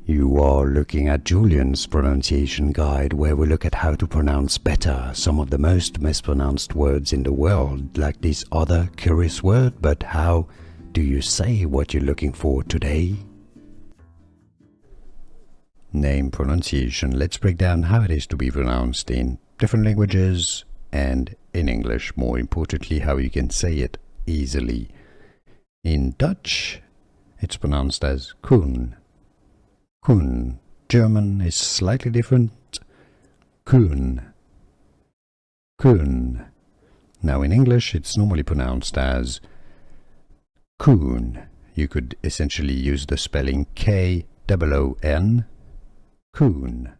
You are looking at Julian's pronunciation guide, where we look at how to pronounce better some of the most mispronounced words in the world, like this other curious word. But how do you say what you're looking for today? Name pronunciation. Let's break down how it is to be pronounced in different languages and in English, more importantly, how you can say it easily. In Dutch, it's pronounced as Koen. Koen. German is slightly different. Koen. Koen. Now in English, it's normally pronounced as Koen. You could essentially use the spelling K-O-O-N. Koen.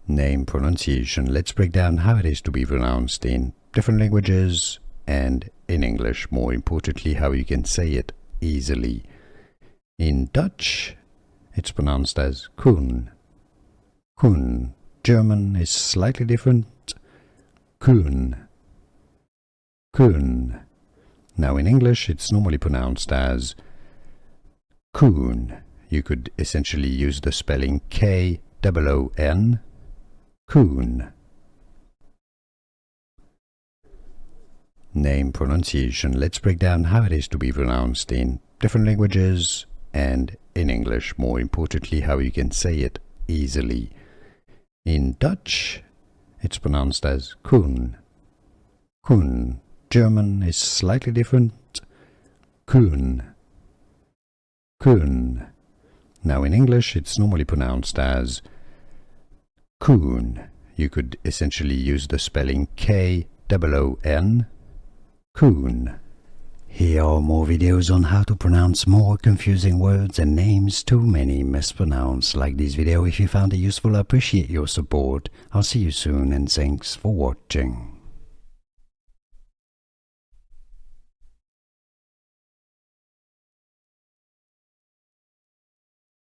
Name pronunciation. Let's break down how it is to be pronounced in different languages and in English, more importantly, how you can say it easily. In Dutch, it's pronounced as Koen. Koen. German is slightly different. Koen. Koen. Now in English, it's normally pronounced as Koen. You could essentially use the spelling K-O-O-N. Koen. Name pronunciation. Let's break down how it is to be pronounced in different languages and in English, more importantly, how you can say it easily. In Dutch, it's pronounced as Koen. Koen. German is slightly different. Koen. Koen. Now in English, it's normally pronounced as Koen. You could essentially use the spelling K-O-O-N. Koen. Here are more videos on how to pronounce more confusing words and names too many mispronounced. Like this video if you found it useful. I appreciate your support. I'll see you soon and thanks for watching.